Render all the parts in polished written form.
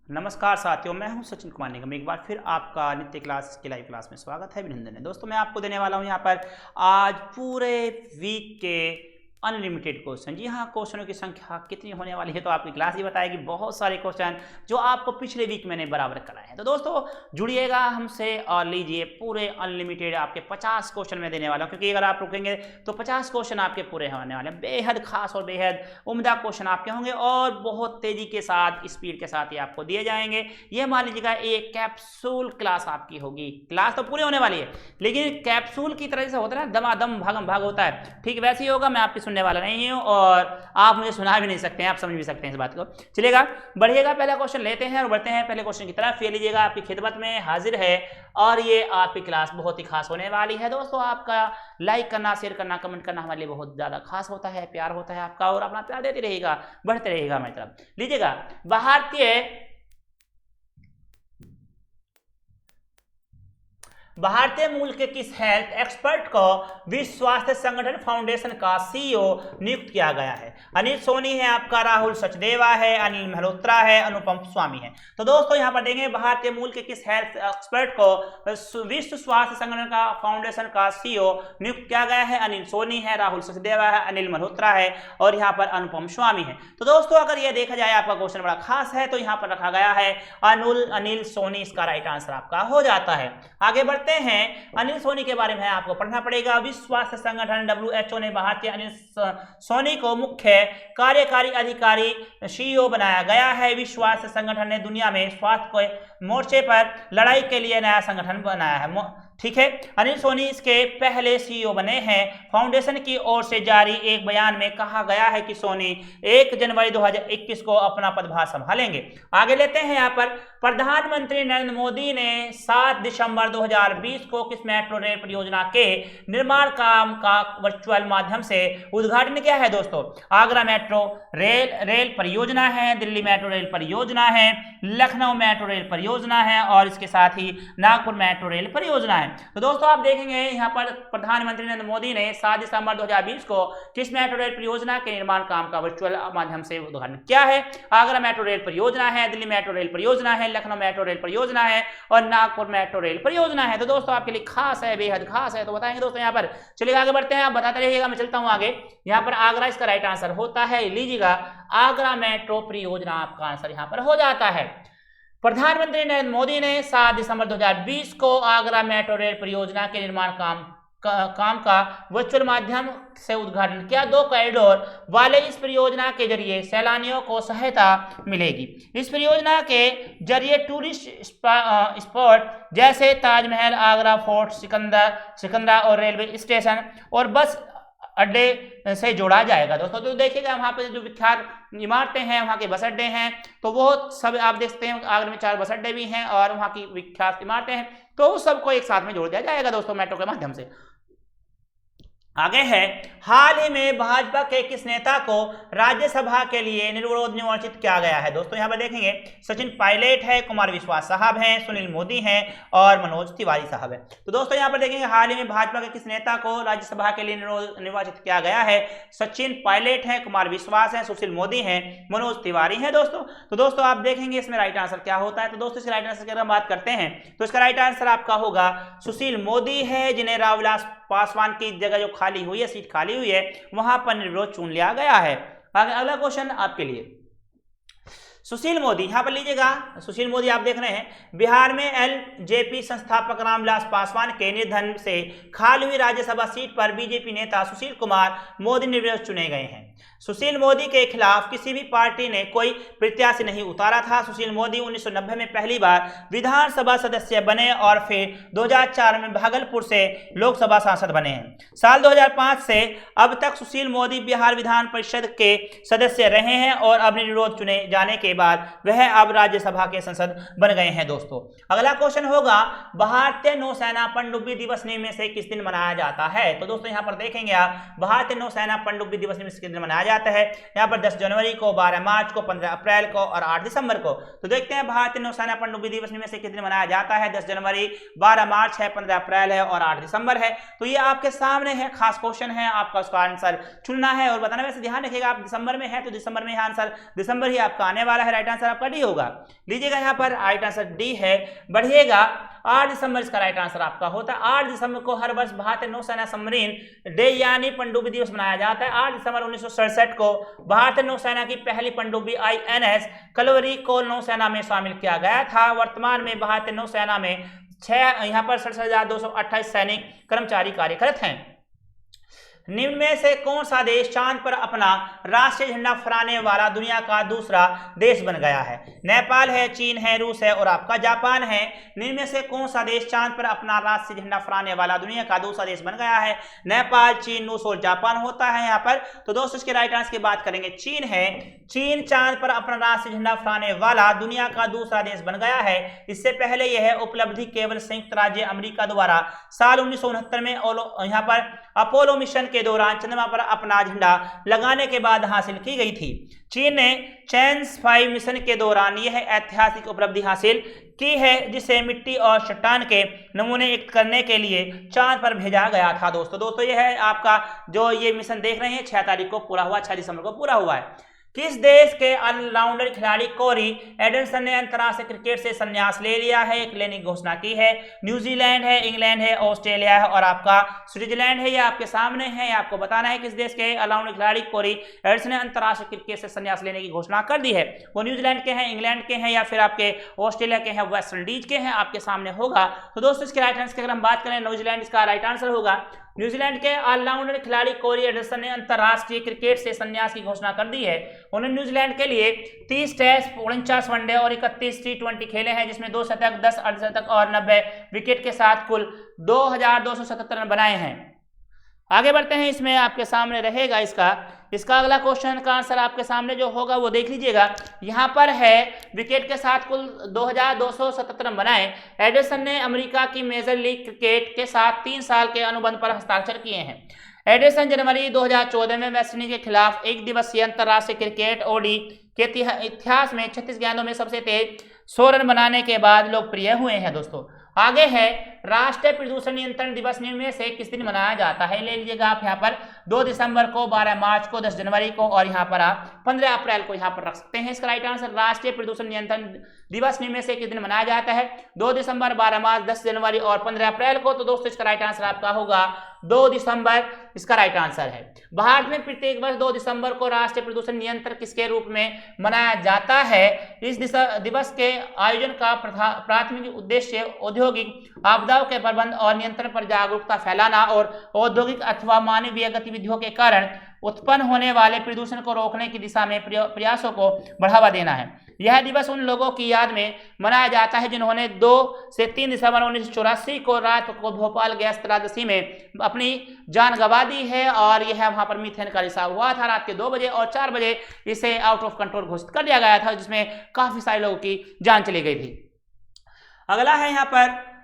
नमस्कार साथियों, मैं हूं सचिन कुमार निगम। एक बार फिर आपका नित्य क्लास की लाइव क्लास में स्वागत है, अभिनंदन है। दोस्तों मैं आपको देने वाला हूं यहां पर आज पूरे वीक के अनलिमिटेड क्वेश्चन। जी हाँ, क्वेश्चनों की संख्या कितनी होने वाली है तो आपकी क्लास ही बताएगी। बहुत सारे क्वेश्चन जो आपको पिछले वीक मैंने बराबर कराए हैं। तो दोस्तों जुड़िएगा हमसे और लीजिए पूरे अनलिमिटेड आपके 50 क्वेश्चन में देने वाला हूँ, क्योंकि अगर आप रुकेंगे तो 50 क्वेश्चन आपके पूरे होने वाले हैं। बेहद खास और बेहद उम्दा क्वेश्चन आपके होंगे और बहुत तेजी के साथ स्पीड के साथ ही आपको दिए जाएंगे। ये मान लीजिएगा एक कैप्सूल क्लास आपकी होगी। क्लास तो पूरी होने वाली है लेकिन कैप्सूल की तरह से होता है ना, दमादम भागम भाग होता है, ठीक वैसे ही होगा। मैं आपकी सुनने वाला नहीं हूं और आप मुझे सुना भी नहीं सकते हैं, आप समझ भी सकते हैं इस बात को। चलिएगा बढ़िएगा, पहला क्वेश्चन लेते हैं और बढ़ते हैं पहले क्वेश्चन की तरफ। ये लीजिएगा आपकी खिदमत में हाजिर है और ये आपकी क्लास बहुत ही खास होने वाली है। दोस्तों आपका लाइक करना, शेयर करना, कमेंट करना हमारे लिए बहुत ज्यादा खास होता है, प्यार होता है आपका, और अपना प्यार देते रहिएगा, बढ़ते रहिएगा हमारी तरफ। लीजिएगा भारतीय मूल के किस हेल्थ एक्सपर्ट को विश्व स्वास्थ्य संगठन फाउंडेशन का सीईओ नियुक्त किया गया है? अनिल सोनी है आपका, राहुल सचदेवा है, अनिल मल्होत्रा है, अनुपम स्वामी है। तो दोस्तों यहां पर देखेंगे भारतीय मूल के किस हेल्थ एक्सपर्ट को विश्व स्वास्थ्य संगठन का फाउंडेशन का सीईओ नियुक्त किया गया है? अनिल सोनी है, राहुल सचदेवा है, अनिल मल्होत्रा है और यहाँ पर अनुपम स्वामी है। तो दोस्तों अगर यह देखा जाए आपका क्वेश्चन बड़ा खास है तो यहाँ पर रखा गया है अनिल सोनी, इसका राइट आंसर आपका हो जाता है। आगे बढ़ते हैं, अनिल सोनी के बारे में आपको पढ़ना पड़ेगा। विश्व स्वास्थ्य संगठन WHO ने भारतीय अनिल सोनी को मुख्य कार्यकारी अधिकारी सीईओ बनाया गया है। विश्व स्वास्थ्य संगठन ने दुनिया में स्वास्थ्य के मोर्चे पर लड़ाई के लिए नया संगठन बनाया है, ठीक है। अनिल सोनी इसके पहले सीईओ बने हैं। फाउंडेशन की ओर से जारी एक बयान में कहा गया है कि सोनी 1 जनवरी 2021 को अपना पदभार संभालेंगे। आगे लेते हैं यहाँ पर, प्रधानमंत्री नरेंद्र मोदी ने 7 दिसंबर 2020 को किस मेट्रो रेल परियोजना के निर्माण काम का वर्चुअल माध्यम से उद्घाटन किया है? दोस्तों आगरा मेट्रो रेल परियोजना है, दिल्ली मेट्रो रेल परियोजना है, लखनऊ मेट्रो रेल परियोजना है और इसके साथ ही नागपुर मेट्रो रेल परियोजना है। तो दोस्तों आप देखेंगे यहाँ पर प्रधानमंत्री नरेंद्र मोदी ने 7 दिसंबर 2020 को किस मेट्रो रेल परियोजना के निर्माण काम का वर्चुअल माध्यम से उद्घाटन किया है? आगरा मेट्रो रेल परियोजना है, दिल्ली मेट्रो रेल परियोजना है, लखनऊ मेट्रो रेल परियोजना है और नागपुर मेट्रो रेल परियोजना है। तो दोस्तों आपके लिए खास है, बेहद खास है, तो बताएंगे दोस्तों यहाँ पर। चलिए आगे बढ़ते हैं, आप बताते रहिएगा, मैं चलता हूँ आगे। यहाँ पर आगरा इसका राइट आंसर होता है। लीजिएगा आगरा मेट्रो परियोजना आपका आंसर यहाँ पर हो जाता है। प्रधानमंत्री नरेंद्र मोदी ने 7 दिसंबर 2020 को आगरा मेट्रो रेल परियोजना के निर्माण काम का वर्चुअल माध्यम से उद्घाटन किया। 2 कॉरिडोर वाले इस परियोजना के जरिए सैलानियों को सहायता मिलेगी। इस परियोजना के जरिए टूरिस्ट स्पॉट जैसे ताजमहल, आगरा फोर्ट, सिकंदरा और रेलवे स्टेशन और बस अड्डे से जोड़ा जाएगा। दोस्तों तो देखिएगा वहाँ पे जो विख्यात इमारतें हैं, वहाँ के बस अड्डे हैं, तो वो सब आप देख सकते हैं। आगरा में 4 बस अड्डे भी हैं और वहाँ की विख्यात इमारतें हैं, तो उस सबको एक साथ में जोड़ दिया जाएगा दोस्तों मेट्रो के माध्यम से। आगे है, हाल ही में भाजपा के किस नेता को राज्यसभा के लिए निर्विरोध निर्वाचित किया गया है? दोस्तों यहाँ पर देखेंगे सचिन पायलट है, कुमार विश्वास साहब हैं, सुनील मोदी हैं और मनोज तिवारी साहब हैं। तो दोस्तों यहाँ पर देखेंगे हाल ही में भाजपा के किस नेता को राज्यसभा के लिए निर्वाचित किया गया है? सचिन पायलट हैं, कुमार विश्वास हैं, सुशील मोदी हैं, मनोज तिवारी हैं दोस्तों। तो दोस्तों आप देखेंगे इसमें राइट आंसर क्या होता है। तो दोस्तों इसके राइट आंसर की अगर हम बात करते हैं तो इसका राइट आंसर आपका होगा सुशील मोदी है, जिन्हें रामविलास पासवान की जगह जो खाली हुई है, सीट खाली हुई है, वहां पर निर्विरोध चुन लिया गया है। अगला क्वेश्चन आपके लिए, सुशील मोदी यहाँ पर लीजिएगा। सुशील मोदी आप देख रहे हैं, बिहार में एलजेपी संस्थापक रामविलास पासवान के निधन से खाली हुई राज्यसभा सीट पर बीजेपी नेता सुशील कुमार मोदी निर्विरोध चुने गए हैं। सुशील मोदी के खिलाफ किसी भी पार्टी ने कोई प्रत्याशी नहीं उतारा था। सुशील मोदी 1990 में पहली बार विधानसभा सदस्य बने और फिर 2004 में भागलपुर से लोकसभा सांसद बने हैं। साल 2005 से अब तक सुशील मोदी बिहार विधान परिषद के सदस्य रहे हैं और अब निर्विरोध चुने जाने के बाद वह अब राज्यसभा के सांसद बन गए हैं दोस्तों। अगला क्वेश्चन होगा, भारतीय नौसेना पनडुब्बी दिवस में से किस दिन मनाया जाता है? तो दोस्तों यहाँ पर देखेंगे आप, भारतीय नौसेना पनडुब्बी दिवस में से किस दिन मनाया जाता जाता है यहाँ पर 10 जनवरी को, 12 मार्च को, 15 अप्रैल को और 8 दिसंबर को। तो देखते हैं भारतीय नौसेना पनडुब्बी दिवस में से किस दिन मनाया जाता है। 10 जनवरी, 12 मार्च है, 15 अप्रैल है और 8 दिसंबर है। तो ये आपके सामने है, खास क्वेश्चन है, आपका उसका आंसर चुनना है और बताना। वैसे ध्यान रखिएगा, आप दिसंबर में है तो दिसंबर में आंसर दिसंबर ही आपका आने वाला है। राइट आंसर आपका डी होगा। लीजिएगा यहाँ पर राइट आंसर डी है। बढ़िएगा, 8 दिसंबर इसका राइट आंसर आपका होता है। 8 दिसंबर को हर वर्ष भारतीय नौसेना सबमरीन डे यानी पनडुब्बी दिवस मनाया जाता है। 8 दिसंबर 1967 को भारतीय नौसेना की पहली पनडुब्बी INS कलवरी को नौसेना में शामिल किया गया था। वर्तमान में भारतीय नौसेना में यहाँ पर 67,228 सैनिक कर्मचारी कार्यरत हैं। निम्न में से कौन सा देश चांद पर अपना राष्ट्रीय झंडा फहराने वाला दुनिया का दूसरा देश बन गया है। नेपाल है, चीन है, रूस है और आपका जापान है। निम्न में से कौन सा देश चांद पर अपना राष्ट्रीय झंडा फहराने वाला दुनिया का दूसरा देश बन गया है। नेपाल, चीन, रूस और जापान होता है यहाँ पर। तो दोस्तों इसके राइट आंसर की बात करेंगे, चीन है। चीन चांद पर अपना राष्ट्रीय झंडा फहराने वाला दुनिया का दूसरा देश बन गया है। इससे पहले यह उपलब्धि केवल संयुक्त राज्य अमेरिका द्वारा साल 1969 में यहाँ पर अपोलो मिशन के दौरान चंद्रमा पर अपना झंडा लगाने के बाद हासिल की गई थी। चीन ने चैंस 5 मिशन के दौरान यह ऐतिहासिक उपलब्धि हासिल की है, जिसे मिट्टी और चट्टान के नमूने एकत्र करने के लिए चांद पर भेजा गया था। दोस्तों यह है आपका जो ये मिशन देख रहे हैं, 6 तारीख को पूरा हुआ, 6 दिसंबर को पूरा हुआ है। किस देश के ऑलराउंडर खिलाड़ी कोरी एडरसन ने अंतर्राष्ट्रीय क्रिकेट से संन्यास ले लिया है, एक लेने की घोषणा की है। न्यूजीलैंड है, इंग्लैंड है, ऑस्ट्रेलिया है और आपका स्विट्जरलैंड है। ये आपके सामने है, आपको बताना है किस देश के ऑलराउंडर खिलाड़ी कोरी एडरसन ने अंतर्राष्ट्रीय क्रिकेट से संन्यास लेने की घोषणा कर दी है। वो न्यूजीलैंड के हैं, इंग्लैंड के हैं या फिर आपके ऑस्ट्रेलिया के हैं, वेस्ट इंडीज के हैं, आपके सामने होगा। तो दोस्तों इसके राइट आंसर की अगर हम बात करें, न्यूजीलैंड इसका राइट आंसर होगा। न्यूजीलैंड के ऑलराउंडर खिलाड़ी कोरी एडरसन ने अंतर्राष्ट्रीय क्रिकेट से संन्यास की घोषणा कर दी है। उन्होंने न्यूजीलैंड के लिए 30 टेस्ट, 49 वनडे और 31 T20 खेले हैं, जिसमें 2 शतक, 10 अर्धशतक और 90 विकेट के साथ कुल 2277 रन बनाए हैं। आगे बढ़ते हैं, इसमें आपके सामने रहेगा इसका अगला क्वेश्चन का आंसर आपके सामने जो होगा वो देख लीजिएगा। यहाँ पर है विकेट के साथ कुल 2277 रन बनाए। एडरसन ने अमेरिका की मेजर लीग क्रिकेट के साथ 3 साल के अनुबंध पर हस्ताक्षर किए हैं। एडरसन जनवरी 2014 में वेस्टइंडीज के खिलाफ एक दिवसीय अंतर्राष्ट्रीय क्रिकेट ओडी के इतिहास में 36 गेंदों में सबसे तेज 100 रन बनाने के बाद लोकप्रिय हुए हैं। दोस्तों आगे है राष्ट्रीय प्रदूषण नियंत्रण दिवस निम्न में से किस दिन मनाया जाता है। ले लीजिएगा आप यहाँ पर 2 दिसंबर को, 12 मार्च को, 10 जनवरी को और यहाँ पर आप 15 अप्रैल को यहाँ पर रख सकते हैं। इसका राइट आंसर राष्ट्रीय प्रदूषण नियंत्रण दिवस निम्न में से किस दिन मनाया जाता है। 2 दिसंबर, 12 मार्च, 10 जनवरी और 15 अप्रैल को। तो दोस्तों इसका राइट आंसर आपका होगा 2 दिसंबर इसका राइट आंसर है। भारत में प्रत्येक वर्ष 2 दिसंबर को राष्ट्रीय प्रदूषण नियंत्रण किसके रूप में मनाया जाता है। इस दिवस के आयोजन का प्राथमिक उद्देश्य औद्योगिक आपदाओं के प्रबंधन और नियंत्रण पर जागरूकता फैलाना और औद्योगिक अथवा मानवीय गतिविधियों के कारण उत्पन्न होने वाले प्रदूषण को रोकने की दिशा में प्रयासों को बढ़ावा देना है। यह दिवस उन लोगों की याद में मनाया जाता है जिन्होंने 2 से 3 दिसंबर 1984 को रात को भोपाल गैस त्रासदी में अपनी जान गंवा दी है और यह वहां पर मीथेन का रिसाव हुआ था। रात के 2 बजे और 4 बजे इसे आउट ऑफ कंट्रोल घोषित कर दिया गया था, जिसमें काफी सारे लोगों की जान चली गई थी। अगला है यहाँ पर,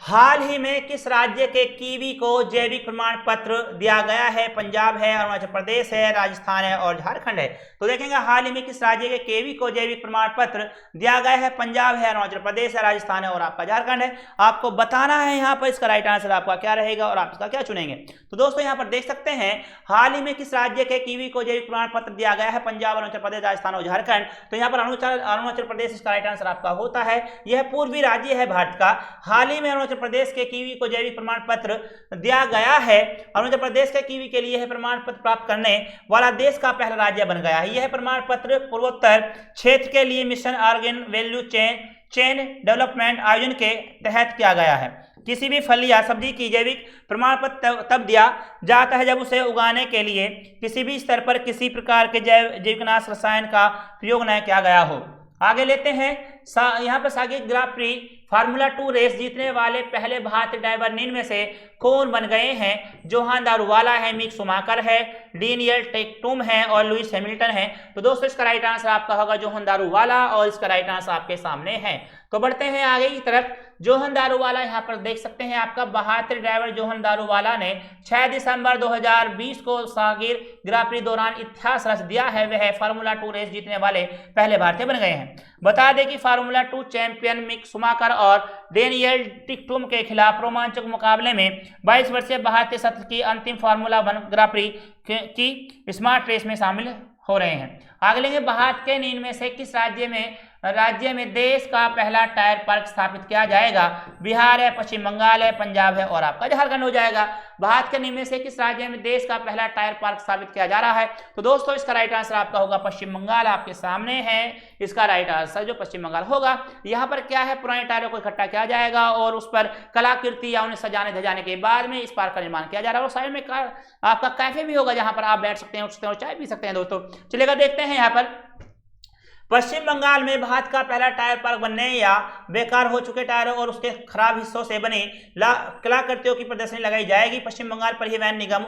हाल ही में किस राज्य के कीवी को जैविक प्रमाण पत्र दिया गया है। पंजाब है, अरुणाचल प्रदेश है, राजस्थान है और झारखंड है। तो देखेंगे हाल ही में किस राज्य के कीवी को जैविक प्रमाण पत्र दिया गया है। पंजाब है, अरुणाचल प्रदेश है, राजस्थान है और आपका झारखंड है। आपको बताना है यहाँ पर इसका राइट आंसर आपका क्या रहेगा और आप इसका क्या चुनेंगे। तो दोस्तों यहाँ पर देख सकते हैं हाल ही में किस राज्य के कीवी को जैविक प्रमाण पत्र दिया गया है। पंजाब, अरुणाचल प्रदेश, राजस्थान और झारखंड। तो यहाँ पर अरुणाचल प्रदेश इसका राइट आंसर आपका होता है। यह पूर्वी राज्य है भारत का। हाल ही में अरुणाचल प्रदेश के कीवी को जैविक प्रमाण पत्र दिया गया है। अरुणाचल प्रदेश के कीवी के लिए यह प्रमाण पत्र प्राप्त करने वाला देश का पहला राज्य बन गया है। यह प्रमाण पत्र पूर्वोत्तर क्षेत्र के लिए mission organ value chain development आयोजन के तहत किया गया है। किसी भी फल या सब्जी की जैविक प्रमाण पत्र तब दिया जाता है जब उसे उगाने के लिए किसी भी स्तर पर किसी प्रकार के जैविकनाशक रसायन का प्रयोग न किया गया हो। आगे लेते हैं, यहाँ पर सागिक ग्रां प्री फार्मूला 2 रेस जीतने वाले पहले भारतीय ड्राइवर निम्न में से कौन बन गए हैं। जोहान दारूवाला है, मिक शुमाकर है, डेनियल टेकटुम है और लुइस हैमिल्टन है। तो दोस्तों इसका राइट आंसर आपका होगा जोहान दारूवाला और इसका राइट आंसर आपके सामने है। तो बढ़ते हैं आगे की तरफ। जोहन दारूवाला यहाँ पर देख सकते हैं आपका भारतीय ड्राइवर जोहन दारूवाला ने 6 दिसंबर 2020 को सागिर ग्रां प्री दौरान इतिहास रच दिया है। वह फार्मूला 2 रेस जीतने वाले पहले भारतीय बन गए हैं। बता दें कि फार्मूला 2 चैंपियन मिक शुमाकर और डेनियल टिकटुम के खिलाफ रोमांचक मुकाबले में 22 वर्षीय भारतीय सत्र की अंतिम फार्मूला 1 ग्रां प्री की स्मार्ट रेस में शामिल हो रहे हैं। आगे लेंगे, भारत के इनमें से किस राज्य में देश का पहला टायर पार्क स्थापित किया जाएगा? बिहार है, पश्चिम बंगाल है, पंजाब है और आपका झारखंड हो जाएगा। भारत के इनमें से किस राज्य में देश का पहला टायर पार्क स्थापित किया जा रहा है? तो दोस्तों इसका राइट आंसर आपका होगा पश्चिम बंगाल। आपके सामने है इसका राइट आंसर जो पश्चिम बंगाल होगा। यहाँ पर क्या है, पुराने टायरों को इकट्ठा किया जाएगा और उस पर कलाकृति या उन्हें सजाने धजाने के बाद में इस पार्क का निर्माण किया जा रहा है। और साइड में आपका कैफे भी होगा जहां पर आप बैठ सकते हैं, उठ सकते हैं और चाय पी सकते हैं। दोस्तों चलिएगा देखते हैं यहाँ पर पश्चिम बंगाल में भारत का पहला टायर पार्क बनने या बेकार हो चुके टायरों और उसके खराब हिस्सों से बनी कलाकृतियों की प्रदर्शनी लगाई जाएगी। पश्चिम बंगाल परिवहन निगम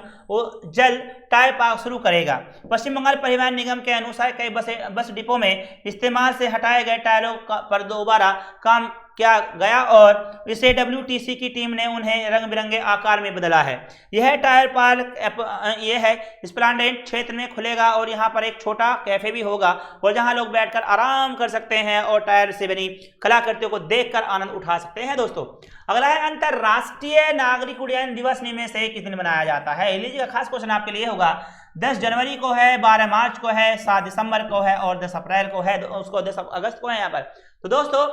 जल्द टायर पार्क शुरू करेगा। पश्चिम बंगाल परिवहन निगम के अनुसार कई बस डिपो में इस्तेमाल से हटाए गए टायरों पर दोबारा काम किया गया और इसे WTC की टीम ने उन्हें रंग बिरंगे आकार में बदला है। यह टायर पार्क यह है स्प्लेंडेड क्षेत्र में खुलेगा और यहाँ पर एक छोटा कैफे भी होगा और जहाँ लोग बैठकर आराम कर सकते हैं और टायर से बनी कलाकृतियों को देखकर आनंद उठा सकते हैं। दोस्तों अगला है, अंतरराष्ट्रीय नागरिक उड्डयन दिवस में से किस दिन मनाया जाता है? लीजिएगा, खास क्वेश्चन आपके लिए होगा। 10 जनवरी को है, 12 मार्च को है, 7 दिसंबर को है और 10 अप्रैल को है, उसको 10 अगस्त को है यहाँ पर। तो दोस्तों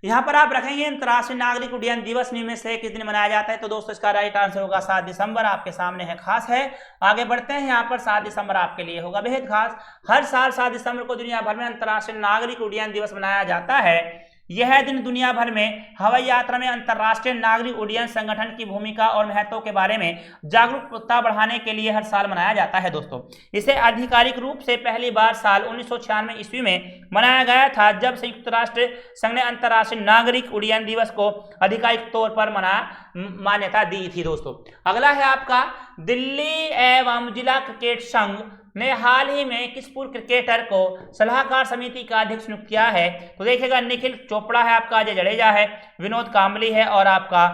यहाँ पर आप रखेंगे अंतर्राष्ट्रीय नागरिक उड्डयन दिवस में से किस दिन मनाया जाता है? तो दोस्तों इसका राइट आंसर होगा 7 दिसंबर। आपके सामने है, खास है। आगे बढ़ते हैं, यहाँ पर 7 दिसंबर आपके लिए होगा बेहद खास। हर साल 7 दिसंबर को दुनिया भर में अंतर्राष्ट्रीय नागरिक उड्डयन दिवस मनाया जाता है। यह दिन दुनिया भर में हवाई यात्रा में अंतर्राष्ट्रीय नागरिक उड्डयन संगठन की भूमिका और महत्व के बारे में जागरूकता बढ़ाने के लिए हर साल मनाया जाता है। दोस्तों इसे आधिकारिक रूप से पहली बार साल 1996 ईस्वी में मनाया गया था, जब संयुक्त राष्ट्र संघ ने अंतर्राष्ट्रीय नागरिक उड्डयन दिवस को आधिकारिक तौर पर मान्यता दी थी। दोस्तों अगला है आपका, दिल्ली एवं जिला क्रिकेट संघ ने हाल ही में किस पूर्व क्रिकेटर को सलाहकार समिति का अध्यक्ष नियुक्त किया है? तो देखिएगा, निखिल चोपड़ा है आपका, अजय जडेजा है, विनोद कांबली है और आपका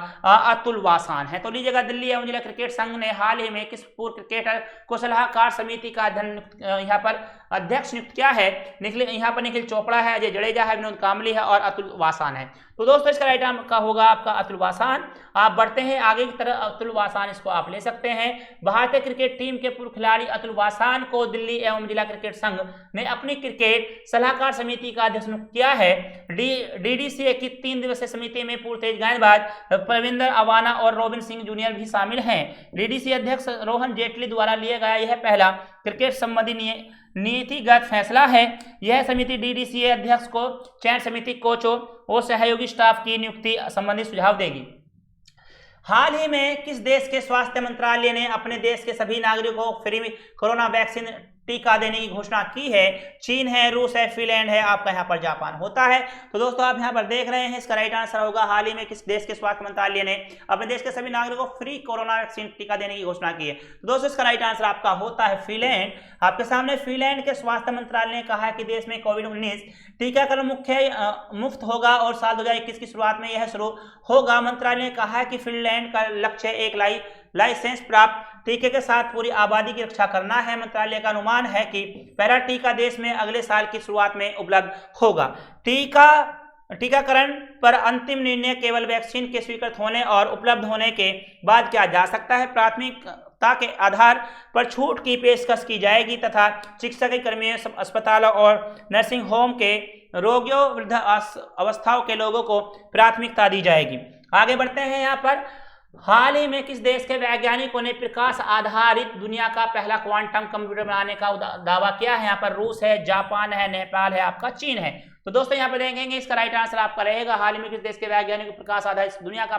अतुल वासान है। तो लीजिएगा, दिल्ली एवं जिला क्रिकेट संघ ने हाल ही में किस पूर्व क्रिकेटर को सलाहकार समिति का यहाँ पर अध्यक्ष नियुक्त किया है? यहाँ पर निखिल चोपड़ा है, अजय जडेजा है, विनोद कांबली है और अतुल वासान है। तो दोस्तों इसका राइट आंसर का होगा आपका अतुल वासान। आप बढ़ते हैं आगे की तरफ, अतुल वासान इसको आप ले सकते हैं। भारतीय क्रिकेट टीम के पूर्व खिलाड़ी अतुल वासान को दिल्ली एवं जिला क्रिकेट संघ ने अपनी क्रिकेट सलाहकार समिति का अध्यक्ष नियुक्त किया है। DDCA की 3 दिवसीय समिति में पूर्व तेज गेंदबाज प्रविंदर अवाना और रोबिन सिंह जूनियर भी शामिल हैं। DDCA अध्यक्ष रोहन जेटली द्वारा लिया गया यह पहला क्रिकेट संबंधी नीतिगत फैसला है। यह समिति DDCA अध्यक्ष को चयन समिति, कोचों और सहयोगी स्टाफ की नियुक्ति संबंधी सुझाव देगी। हाल ही में किस देश के स्वास्थ्य मंत्रालय ने अपने देश के सभी नागरिकों को फ्री में कोरोना वैक्सीन टीका देने की घोषणा की है? चीन है, रूस है, फिनलैंड है, आपका यहाँ पर जापान होता है। तो दोस्तों आप यहाँ पर देख रहे हैं, इसका राइट आंसर होगा हाल ही में किस देश के स्वास्थ्य मंत्रालय ने अपने देश के सभी नागरिकों को फ्री कोरोना वैक्सीन टीका देने की घोषणा की है? तो दोस्तों इसका राइट आंसर आपका होता है फिनलैंड। आपके सामने फिनलैंड के स्वास्थ्य मंत्रालय ने कहा है कि देश में कोविड-19 टीकाकरण मुफ्त होगा और साल 2021 की शुरुआत में यह शुरू होगा। मंत्रालय ने कहा है कि फिनलैंड का लक्ष्य एक लाइसेंस प्राप्त टीके के साथ पूरी आबादी की रक्षा करना है। मंत्रालय का अनुमान है कि पहला टीका देश में अगले साल की शुरुआत में उपलब्ध होगा। टीकाकरण पर अंतिम निर्णय केवल वैक्सीन के स्वीकृत होने और उपलब्ध होने के बाद किया जा सकता है। प्राथमिकता के आधार पर छूट की पेशकश की जाएगी तथा चिकित्सा कर्मियों, अस्पतालों और नर्सिंग होम के रोगियों, वृद्ध अवस्थाओं के लोगों को प्राथमिकता दी जाएगी। आगे बढ़ते हैं, यहाँ पर हाल ही में किस देश के वैज्ञानिकों ने प्रकाश आधारित दुनिया का पहला क्वांटम कंप्यूटर बनाने का दावा किया है? यहाँ पर रूस है, जापान है, नेपाल है, आपका चीन है। तो दोस्तों यहाँ पे देखेंगे, इसका राइट आंसर आपका रहेगा हाल ही में किस देश के वैज्ञानिकों प्रकाश आधारित दुनिया का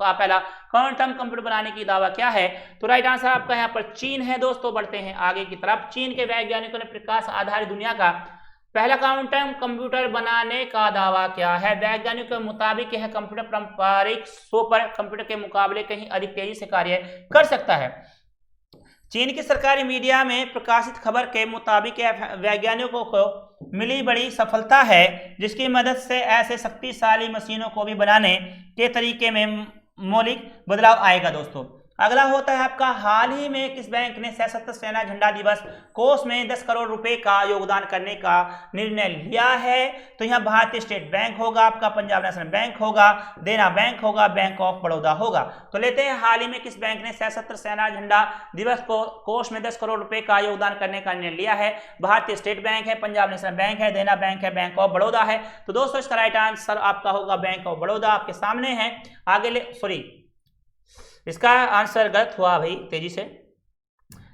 पहला क्वांटम कंप्यूटर बनाने की दावा क्या है? तो राइट आंसर आपका यहाँ पर चीन है। दोस्तों बढ़ते हैं आगे की तरफ। चीन के वैज्ञानिकों ने प्रकाश आधारित दुनिया का पहला क्वांटम कंप्यूटर बनाने का दावा क्या है? वैज्ञानिकों के मुताबिक यह कंप्यूटर पारंपरिक सुपर कंप्यूटर के मुकाबले कहीं अधिक तेजी से कार्य कर सकता है। चीन की सरकारी मीडिया में प्रकाशित खबर के मुताबिक वैज्ञानिकों को मिली बड़ी सफलता है, जिसकी मदद से ऐसे शक्तिशाली मशीनों को भी बनाने के तरीके में मौलिक बदलाव आएगा दोस्तों। अगला होता है आपका, हाल ही में किस बैंक ने सशस्त्र सेना झंडा दिवस कोष में 10 करोड़ रुपए का योगदान करने का निर्णय लिया है? तो यहाँ भारतीय स्टेट बैंक होगा, आपका पंजाब नेशनल बैंक होगा, देना बैंक होगा, बैंक ऑफ बड़ौदा होगा। तो लेते हैं, हाल ही में किस बैंक ने सशस्त्र सेना झंडा दिवस को कोष में 10 करोड़ रुपए का योगदान करने का निर्णय लिया है? भारतीय स्टेट बैंक है, पंजाब नेशनल बैंक है, देना बैंक है, बैंक ऑफ बड़ौदा है। तो दोस्तों इसका राइट आंसर आपका होगा बैंक ऑफ बड़ौदा, आपके सामने है। इसका आंसर गलत हुआ भाई, तेजी से।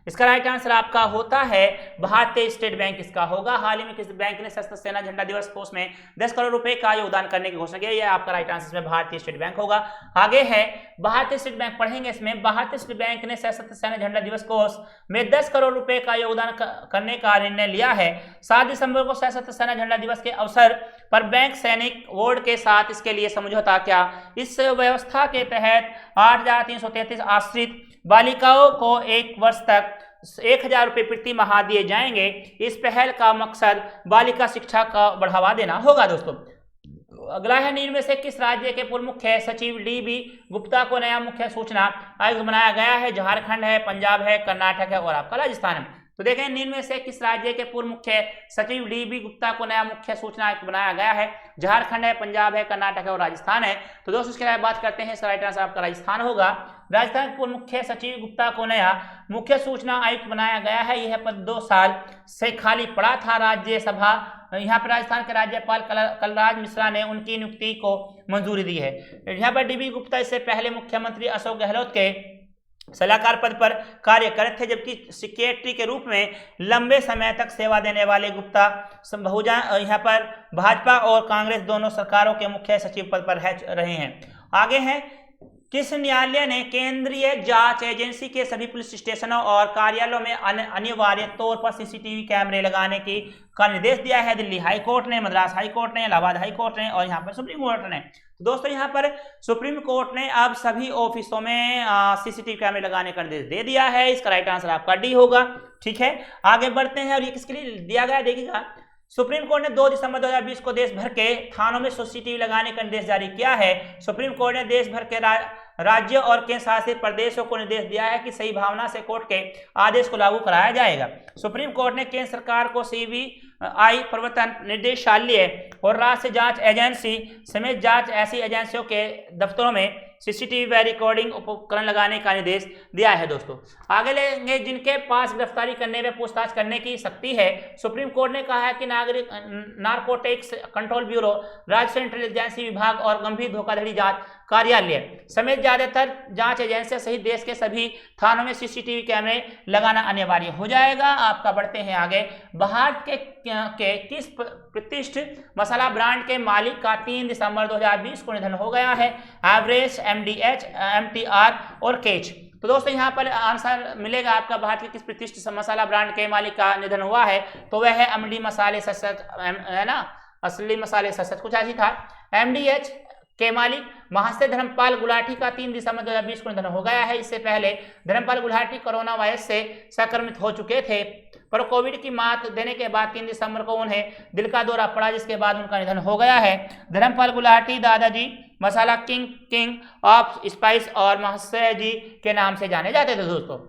इसका राइट आंसर आपका होता है भारतीय स्टेट बैंक, इसका होगा। हाल ही में किस बैंक ने सशस्त्र सेना झंडा दिवस कोष में 10 करोड़ रुपए का योगदान करने की घोषणा की? यह आपका राइट आंसर इसमें भारतीय स्टेट बैंक होगा। आगे है भारतीय स्टेट बैंक, पढ़ेंगे इसमें। भारतीय स्टेट बैंक ने सशस्त्र सेना झंडा दिवस कोष में 10 करोड़ रुपए का योगदान करने का निर्णय लिया है। 7 दिसंबर को सशस्त्र सेना झंडा दिवस के अवसर पर बैंक सैनिक बोर्ड के साथ इसके लिए समझौता किया। इस व्यवस्था के तहत 8,333 आश्रित बालिकाओं को 1 वर्ष तक 1,000 रुपये प्रति माह दिए जाएंगे। इस पहल का मकसद बालिका शिक्षा का बढ़ावा देना होगा दोस्तों। अगला है, निम्न में से किस राज्य के पूर्व मुख्य सचिव डी.बी. गुप्ता को नया मुख्य सूचना आयुक्त बनाया गया है? झारखंड है, पंजाब है, कर्नाटक है और आपका राजस्थान है। तो देखें, निम्न में से किस राज्य के पूर्व मुख्य सचिव डी.बी. गुप्ता को नया मुख्य सूचना आयुक्त बनाया गया है? झारखंड है, पंजाब है, कर्नाटक है और राजस्थान है। तो दोस्तों इसके बारे में बात करते हैं, इसका राइट आंसर आपका राजस्थान होगा। राजस्थान के पूर्व मुख्य सचिव गुप्ता को नया मुख्य सूचना आयुक्त बनाया गया है। यह पद 2 साल से खाली पड़ा था। राज्यसभा यहाँ पर राजस्थान के राज्यपाल कलराज मिश्रा ने उनकी नियुक्ति को मंजूरी दी है। यहाँ पर डी.बी. गुप्ता इससे पहले मुख्यमंत्री अशोक गहलोत के सलाहकार पद पर कार्य करते थे, जबकि सेक्रेटरी के रूप में लंबे समय तक सेवा देने वाले गुप्ता यहाँ पर भाजपा और कांग्रेस दोनों सरकारों के मुख्य सचिव पद पर रहे हैं। आगे हैं, किस न्यायालय ने केंद्रीय जांच एजेंसी के सभी पुलिस स्टेशनों और कार्यालयों में अनिवार्य तौर पर सीसीटीवी कैमरे लगाने का निर्देश दिया है? दिल्ली हाई कोर्ट ने, मद्रास हाई कोर्ट ने, इलाहाबाद हाई कोर्ट ने और यहाँ पर सुप्रीम कोर्ट ने। तो दोस्तों यहाँ पर सुप्रीम कोर्ट ने अब सभी ऑफिसों में सीसीटीवी कैमरे लगाने का निर्देश दे दिया है। इसका राइट आंसर आपका डी होगा। ठीक है, आगे बढ़ते हैं। और ये किसके लिए दिया गया देखिएगा, सुप्रीम कोर्ट ने 2 दिसंबर 2020 को देश भर के थानों में सीसीटीवी लगाने का निर्देश जारी किया है। सुप्रीम कोर्ट ने देश भर के राज्यों और केंद्र शासित प्रदेशों को निर्देश दिया है कि सही भावना से कोर्ट के आदेश को लागू कराया जाएगा। सुप्रीम कोर्ट ने केंद्र सरकार को सीबीआई, प्रवर्तन निदेशालय और राज्य जांच एजेंसी समेत जांच ऐसी एजेंसियों के दफ्तरों में सीसीटीवी व रिकॉर्डिंग उपकरण लगाने का निर्देश दिया है दोस्तों। आगे लेंगे, जिनके पास गिरफ्तारी करने में पूछताछ करने की शक्ति है। सुप्रीम कोर्ट ने कहा है कि नारकोटिक्स कंट्रोल ब्यूरो, राज्य इंटेलिजेंस विभाग और गंभीर धोखाधड़ी जांच कार्यालय समेत ज्यादातर जांच एजेंसियां सहित देश के सभी थानों में सीसीटीवी कैमरे लगाना अनिवार्य हो जाएगा। आपका बढ़ते हैं आगे, भारत के किस प्रतिष्ठित मसाला ब्रांड के मालिक का 3 दिसंबर 2020 को निधन हो गया है? एवरेस्ट, MDH, MTR और केच। तो दोस्तों यहाँ पर आंसर मिलेगा आपका, भारत के किस प्रतिष्ठित मसाला ब्रांड के मालिक का निधन हुआ है? तो वह है अमली मसाले सशक्त, है ना, असली मसाले सशक्त, कुछ ऐसी था। MDH के मालिक महाशय धर्मपाल गुलाटी का 3 दिसंबर 2020 को निधन हो गया है। इससे पहले धर्मपाल गुलाटी कोरोना वायरस से संक्रमित हो चुके थे, पर कोविड की मात देने के बाद 3 दिसंबर को उन्हें दिल का दौरा पड़ा, जिसके बाद उनका निधन हो गया है। धर्मपाल गुलाटी दादाजी मसाला किंग ऑफ स्पाइस और महाशय जी के नाम से जाने जाते थे दोस्तों।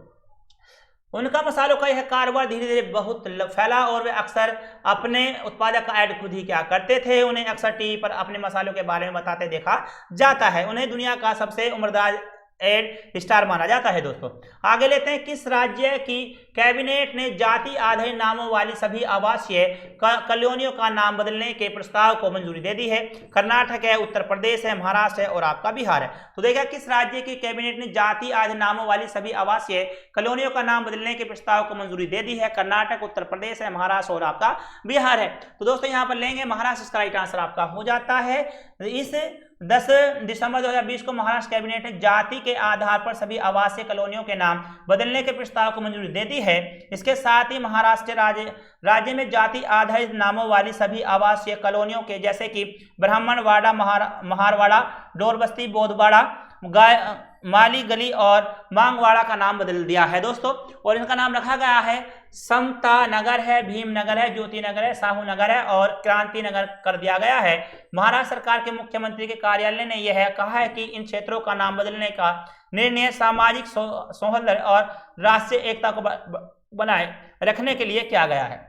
उनका मसालों का यह कारोबार धीरे धीरे बहुत फैला और वे अक्सर अपने उत्पादक का ऐड खुद ही क्या करते थे। उन्हें अक्सर टीवी पर अपने मसालों के बारे में बताते देखा जाता है। उन्हें दुनिया का सबसे उम्रदराज एड स्टार माना जाता है दोस्तों। आगे लेते हैं, किस राज्य की कैबिनेट ने जाति आधारित नामों वाली सभी आवासीय कॉलोनियों का नाम बदलने के प्रस्ताव को मंजूरी दे दी है? कर्नाटक है, उत्तर प्रदेश है, महाराष्ट्र है और आपका बिहार है। तो देखिए, किस राज्य की कैबिनेट ने जाति आधारित नामों वाली सभी आवासीय कॉलोनियों का नाम बदलने के प्रस्ताव को मंजूरी दे दी है? कर्नाटक, उत्तर प्रदेश है, महाराष्ट्र और आपका बिहार है। तो दोस्तों यहाँ पर लेंगे महाराष्ट्र, इसका राइट आंसर आपका हो जाता है। इस 10 दिसंबर 2020 को महाराष्ट्र कैबिनेट ने जाति के आधार पर सभी आवासीय कॉलोनियों के नाम बदलने के प्रस्ताव को मंजूरी दे दी है। इसके साथ ही महाराष्ट्र राज्य में जाति आधारित नामों वाली सभी आवासीय कॉलोनियों के, जैसे कि ब्राह्मणवाड़ा, महारवाड़ा, डोरबस्ती, बोधवाड़ा, माली गली और मांगवाड़ा का नाम बदल दिया है दोस्तों, और इनका नाम रखा गया है समता नगर है, भीम नगर है, ज्योति नगर है, साहू नगर है और क्रांति नगर कर दिया गया है। महाराष्ट्र सरकार के मुख्यमंत्री के कार्यालय ने यह कहा है कि इन क्षेत्रों का नाम बदलने का निर्णय सामाजिक सौहार्द और राष्ट्रीय एकता को बनाए रखने के लिए किया गया है।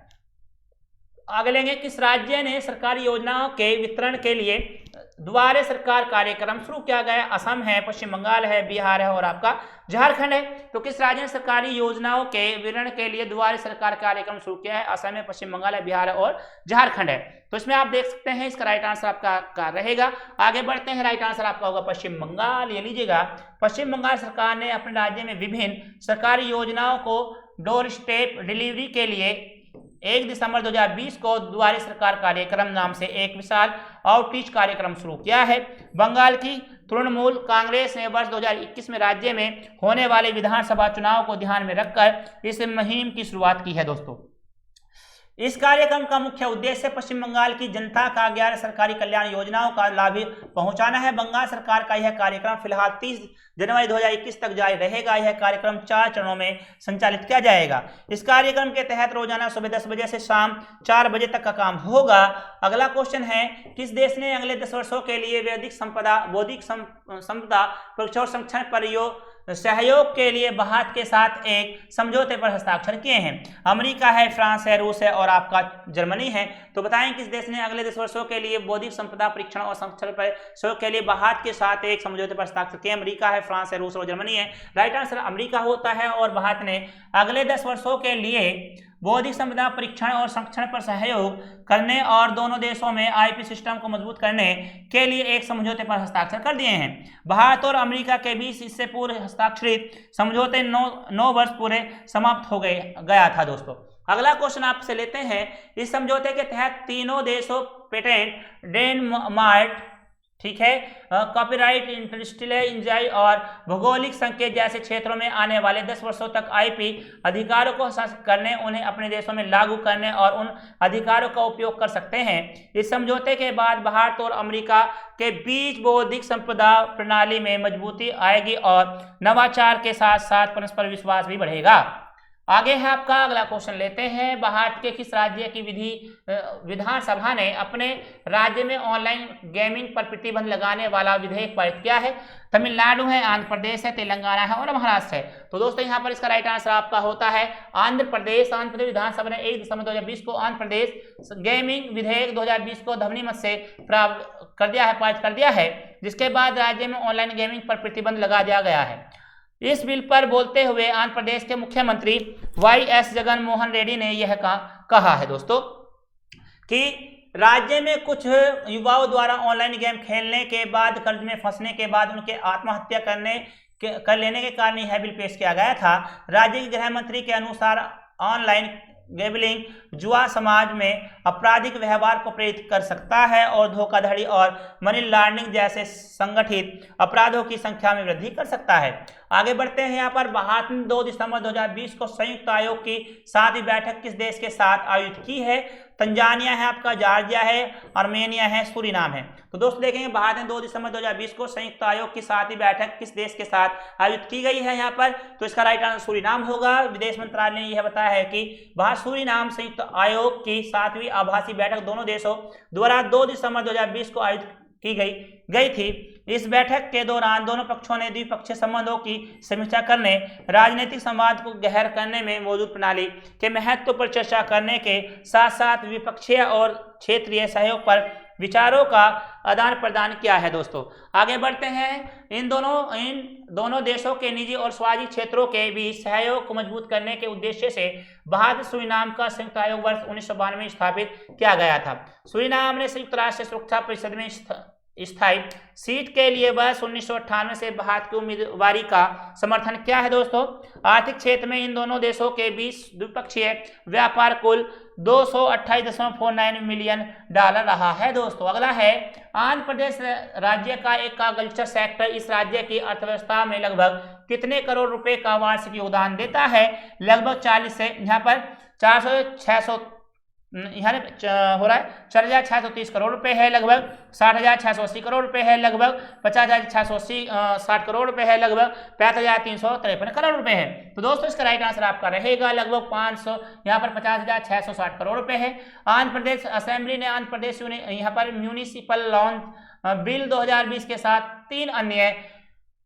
आगे लेंगे, किस राज्य ने सरकारी योजनाओं के वितरण के लिए द्वारे सरकार कार्यक्रम शुरू किया गया? असम है, पश्चिम बंगाल है, बिहार है और आपका झारखंड है। तो किस राज्य ने सरकारी योजनाओं के वितरण के लिए द्वारे सरकार कार्यक्रम शुरू किया है? असम है, पश्चिम बंगाल है, बिहार है और झारखंड है। तो इसमें आप देख सकते हैं इसका राइट आंसर आपका रहेगा। आगे बढ़ते हैं, राइट आंसर आपका होगा पश्चिम बंगाल। ये लीजिएगा, पश्चिम बंगाल सरकार ने अपने राज्य में विभिन्न सरकारी योजनाओं को डोर स्टेप डिलीवरी के लिए 1 दिसंबर 2020 को द्वारे सरकार कार्यक्रम नाम से एक विशाल आउटरीच कार्यक्रम शुरू किया है। बंगाल की तृणमूल कांग्रेस ने वर्ष 2021 में राज्य में होने वाले विधानसभा चुनाव को ध्यान में रखकर इस मुहिम की शुरुआत की है दोस्तों। इस कार्यक्रम का मुख्य उद्देश्य पश्चिम बंगाल की जनता का 11 सरकारी कल्याण योजनाओं का लाभ पहुंचाना है। बंगाल सरकार का यह कार्यक्रम फिलहाल 30 जनवरी 2021 तक जारी रहेगा। यह कार्यक्रम 4 चरणों में संचालित किया जाएगा। इस कार्यक्रम के तहत रोजाना सुबह 10 बजे से शाम 4 बजे तक का काम होगा। अगला क्वेश्चन है, किस देश ने अगले 10 वर्षों के लिए बौद्धिक संपदा परीक्षण और संरक्षण सहयोग के लिए भारत के साथ एक समझौते पर हस्ताक्षर किए हैं? अमेरिका है, फ्रांस है, रूस है और आपका जर्मनी है। तो बताएं किस देश ने अगले 10 वर्षों के लिए बौद्धिक संपदा परीक्षण और संरक्षण पर सहयोग के लिए भारत के साथ एक समझौते पर हस्ताक्षर किए? अमेरिका है, फ्रांस है, रूस और जर्मनी है। राइट आंसर अमेरिका होता है और भारत ने अगले 10 वर्षों के लिए बौद्धिक संपदा परीक्षण और संरक्षण पर सहयोग करने और दोनों देशों में आईपी सिस्टम को मजबूत करने के लिए एक समझौते पर हस्ताक्षर कर दिए हैं। भारत और अमेरिका के बीच इससे पूर्व हस्ताक्षरित समझौते 9 वर्ष पूरे समाप्त हो गया था दोस्तों। अगला क्वेश्चन आपसे लेते हैं, इस समझौते के तहत तीनों देशों पेटेंट डेनमार्क, ठीक है, कॉपीराइट, इंडस्ट्रियल इंजरी और भौगोलिक संकेत जैसे क्षेत्रों में आने वाले 10 वर्षों तक आईपी अधिकारों को हस्ताक्षर करने, उन्हें अपने देशों में लागू करने और उन अधिकारों का उपयोग कर सकते हैं। इस समझौते के बाद भारत और अमेरिका के बीच बौद्धिक संपदा प्रणाली में मजबूती आएगी और नवाचार के साथ साथ परस्पर विश्वास भी बढ़ेगा। आगे है आपका अगला क्वेश्चन लेते हैं, भारत के किस राज्य की विधानसभा ने अपने राज्य में ऑनलाइन गेमिंग पर प्रतिबंध लगाने वाला विधेयक पारित किया है? तमिलनाडु है, आंध्र प्रदेश है, तेलंगाना है और महाराष्ट्र है। तो दोस्तों यहाँ पर इसका राइट आंसर आपका होता है आंध्र प्रदेश। आंध्र प्रदेश विधानसभा ने 1 दिसंबर 2020 को आंध्र प्रदेश गेमिंग विधेयक 2020 को ध्वनिमत से प्राप्त कर दिया है, पारित कर दिया है, जिसके बाद राज्य में ऑनलाइन गेमिंग पर प्रतिबंध लगा दिया गया है। इस बिल पर बोलते हुए आंध्र प्रदेश के मुख्यमंत्री YS जगन मोहन रेड्डी ने यह कहा है दोस्तों कि राज्य में कुछ युवाओं द्वारा ऑनलाइन गेम खेलने के बाद कर्ज में फंसने के बाद उनके आत्महत्या कर लेने के कारण यह बिल पेश किया गया था। राज्य के गृह मंत्री के अनुसार ऑनलाइन गैम्बलिंग जुआ समाज में आपराधिक व्यवहार को प्रेरित कर सकता है और धोखाधड़ी और मनी लॉन्ड्रिंग जैसे संगठित अपराधों की संख्या में वृद्धि कर सकता है। आगे बढ़ते हैं, यहाँ पर भारत ने 2 दिसंबर 2020 को संयुक्त आयोग की 7वीं बैठक किस देश के साथ आयोजित की है? तंजानिया है, आपका जॉर्जिया है, आर्मेनिया है, सूरीनाम है। तो दोस्तों देखेंगे, भारत ने 2 दिसंबर 2020 को संयुक्त आयोग की 7वीं बैठक किस देश के साथ आयोजित की गई है यहाँ पर? तो इसका राइट आंसर सूरीनाम होगा। विदेश मंत्रालय ने यह बताया है कि भारत सूरीनाम संयुक्त आयोग की 7वीं आभासी बैठक दोनों देशों द्वारा 2 दिसंबर 2020 को आयोजित की गई थी। इस बैठक के दौरान दोनों पक्षों ने द्विपक्षीय संबंधों की समीक्षा करने, राजनीतिक संवाद को गहर करने में मौजूद प्रणाली के महत्व पर चर्चा करने के साथ साथ द्विपक्षीय और क्षेत्रीय सहयोग पर विचारों का आदान प्रदान किया है दोस्तों। आगे बढ़ते हैं, इन दोनों देशों के निजी और सार्वजनिक क्षेत्रों के बीच सहयोग को मजबूत करने के उद्देश्य से भारत सूरीनाम का संयुक्त आयोग वर्ष 1992 में स्थापित किया गया था। सूरीनाम ने संयुक्त राष्ट्र सुरक्षा परिषद में स्थायी सीट के लिए वर्ष 1998 से भारत की उम्मीदवारी का समर्थन किया है दोस्तों। आर्थिक क्षेत्र में इन दोनों देशों के बीच द्विपक्षीय व्यापार कुल $228.49 मिलियन रहा है दोस्तों। अगला है, आंध्र प्रदेश राज्य का एग्रीकल्चर सेक्टर इस राज्य की अर्थव्यवस्था में लगभग कितने करोड़ रुपए का वार्षिक योगदान देता है? लगभग 40 से यहाँ पर 400-600 यहाँ हो रहा है 4,630 करोड़ रुपए है लगभग, 60,680 करोड़ रुपए है लगभग, 50,680 60 करोड़ रुपए है लगभग, 65,353 करोड़ रुपए है। तो दोस्तों इसका राइट आंसर आपका रहेगा लगभग 500, यहाँ पर 50,660 करोड़ रुपए है। आंध्र प्रदेश असेंबली ने आंध्र प्रदेश यहाँ पर म्यूनिसिपल लॉन बिल 2020 के साथ 3 अन्य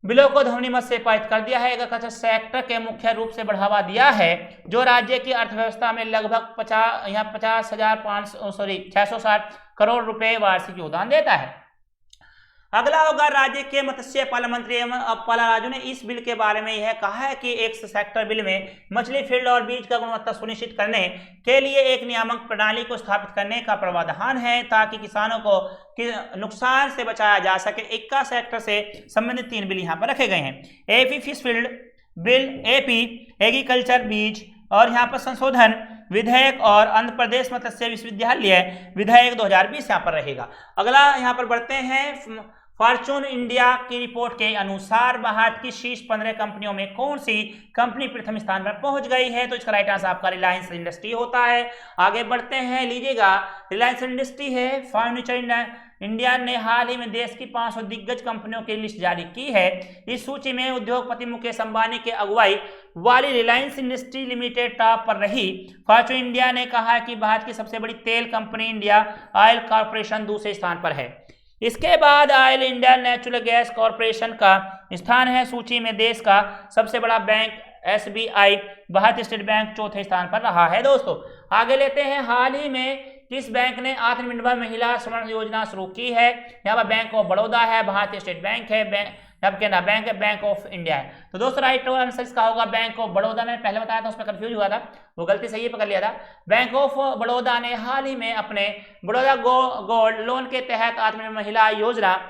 बिलों को ध्वनिमत से पारित कर दिया है। एग्रीकल्चर सेक्टर के मुख्य रूप से बढ़ावा दिया है, जो राज्य की अर्थव्यवस्था में लगभग 660 करोड़ रुपए वार्षिक योगदान देता है। अगला होगा राज्य के मत्स्य पालन मंत्री एवं अप्पाला राजू ने इस बिल के बारे में यह कहा है कि एक सेक्टर बिल में मछली फील्ड और बीज का गुणवत्ता सुनिश्चित करने के लिए एक नियामक प्रणाली को स्थापित करने का प्रावधान है, ताकि किसानों को नुकसान से बचाया जा सके। इक्का सेक्टर से संबंधित 3 बिल यहाँ पर रखे गए हैं। AP fish field bill, AP agriculture बीज और यहाँ पर संशोधन विधेयक और आंध्र प्रदेश मत्स्य विश्वविद्यालय विधेयक 2020 यहाँ पर रहेगा। अगला यहाँ पर बढ़ते हैं। फॉर्च्यून इंडिया की रिपोर्ट के अनुसार भारत की शीर्ष 15 कंपनियों में कौन सी कंपनी प्रथम स्थान पर पहुंच गई है? तो इसका राइट आंसर आपका रिलायंस इंडस्ट्री होता है। आगे बढ़ते हैं, लीजिएगा, रिलायंस इंडस्ट्री है। फर्नीचर इंडिया ने हाल ही में देश की 500 दिग्गज कंपनियों की लिस्ट जारी की है। इस सूची में उद्योगपति मुकेश अंबानी के अगुवाई वाली रिलायंस इंडस्ट्री लिमिटेड टॉप पर रही। फॉर्च्यून इंडिया ने कहा कि भारत की सबसे बड़ी तेल कंपनी इंडिया ऑयल कॉर्पोरेशन दूसरे स्थान पर है। इसके बाद oil India natural gas corporation का स्थान है। सूची में देश का सबसे बड़ा बैंक SBI भारतीय स्टेट बैंक चौथे स्थान पर रहा है। दोस्तों आगे लेते हैं, हाल ही में किस बैंक ने आत्मनिर्भर महिला स्वर्ण योजना शुरू की है? यहाँ पर बैंक ऑफ बड़ौदा है, भारतीय स्टेट बैंक है, बैंक है, बैंक ऑफ इंडिया है। तो दोस्तों राइट आंसर इसका होगा बैंक ऑफ बड़ौदा। मैंने पहले बताया था, उसमें कंफ्यूज हुआ था, वो गलती सही पकड़ लिया था। बैंक ऑफ बड़ौदा ने हाल ही में अपने बड़ौदा गोल्ड लोन के तहत आत्मनिर्भर महिला योजना,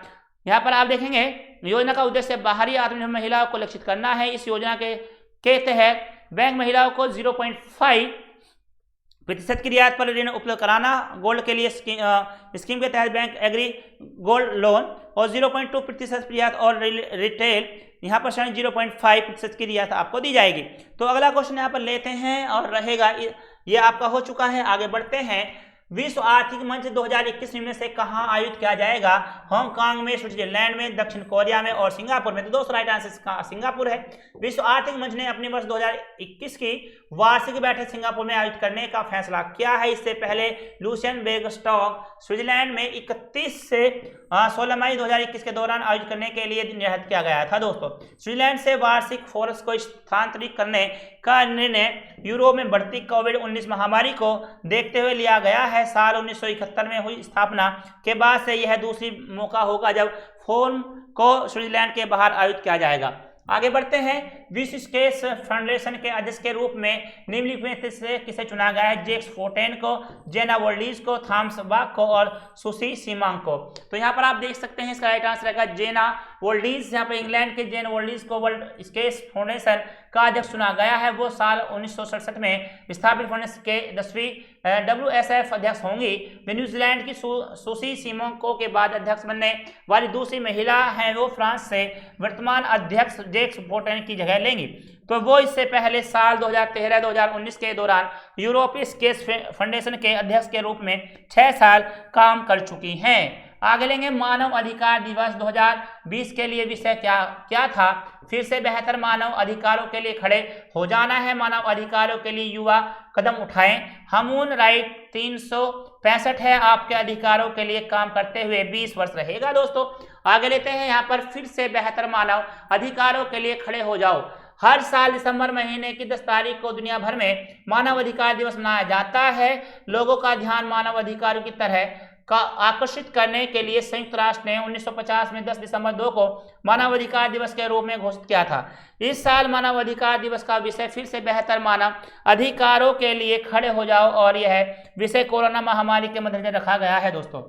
यहाँ पर आप देखेंगे, योजना का उद्देश्य बाहरी आत्मनिर्भर महिलाओं को लक्षित करना है। इस योजना के तहत बैंक महिलाओं को 0.5% की रियायत पर ऋण उपलब्ध कराना। गोल्ड के लिए स्कीम के तहत बैंक एग्री गोल्ड लोन और 0.2% रियायत और रिटेल यहाँ पर 0.5% की रियायत आपको दी जाएगी। तो अगला क्वेश्चन यहाँ पर लेते हैं और रहेगा, ये आपका हो चुका है। आगे बढ़ते हैं, विश्व आर्थिक मंच 2021 में से कहाँ आयोजित किया जाएगा? हांगकांग में, स्विट्जरलैंड में, दक्षिण कोरिया में और सिंगापुर में। तो दोस्तों राइट आंसर सिंगापुर है। विश्व आर्थिक मंच ने अपने वर्ष 2021 की वार्षिक बैठक सिंगापुर में आयोजित करने का फैसला किया है। इससे पहले लुक्सेमबर्ग स्विट्जरलैंड में 31 से 16 मई 2021 के दौरान आयोजित करने के लिए निर्धारित किया गया था। दोस्तों स्विट्जरलैंड से वार्षिक फोरस को स्थानांतरित करने का निर्णय यूरोप में बढ़ती कोविड-19 महामारी को देखते हुए लिया गया है। साल 1971 में हुई स्थापना के बाद से यह दूसरी मौका होगा जब फोरम को स्विट्जरलैंड के बाहर आयोजित किया जाएगा। आगे बढ़ते हैं, विश्व स्पेस फाउंडेशन के अध्यक्ष के रूप में निम्नलिखित में से किसे चुना गया है? जेक्स फोर्टेन को, जेना वर्ल्डीज को, थॉमस बाक को और सुशी सीमांग को। तो यहाँ पर आप देख सकते हैं इसका राइट आंसर रहेगा जेना वर्ल्डीज। यहाँ पर इंग्लैंड के जेन वर्ल्डीज को वर्ल्ड स्पेस फाउंडेशन का अध्यक्ष चुना गया है। वो साल 1967 में स्थापित फाउंडेशन के 10वीं WSF अध्यक्ष होंगी। वे न्यूजीलैंड की सुशी सीमांको के बाद अध्यक्ष बनने वाली दूसरी महिला हैं। वो फ्रांस से वर्तमान अध्यक्ष जेक्स फोर्टेन की जगह लेंगी। तो वो इससे पहले साल 2013-2019 के दौरान यूरोपीय स्पेस फाउंडेशन के अध्यक्ष के रूप में 6 साल काम कर चुकी हैं। आगे लेंगे, मानव अधिकार दिवस 2020 के लिए विषय क्या था? फिर से बेहतर मानव अधिकारों के लिए खड़े हो जाना है। मानव अधिकारों के लिए युवा कदम उठाएं। ह्यूमन राइट 365 है। आपके अधिकारों के लिए काम करते हुए 20 वर्ष रहेगा। दोस्तों आगे लेते हैं, यहाँ पर फिर से बेहतर मानव अधिकारों के लिए खड़े हो जाओ। हर साल दिसंबर महीने की 10 तारीख को दुनिया भर में मानव अधिकार दिवस मनाया जाता है। लोगों का ध्यान मानव अधिकारों की तरह का आकर्षित करने के लिए संयुक्त राष्ट्र ने 1950 में 10 दिसंबर 2 को मानव अधिकार दिवस के रूप में घोषित किया था। इस साल मानव अधिकार दिवस का विषय फिर से बेहतर मानव अधिकारों के लिए खड़े हो जाओ और यह विषय कोरोना महामारी के मद्देनजर रखा गया है। दोस्तों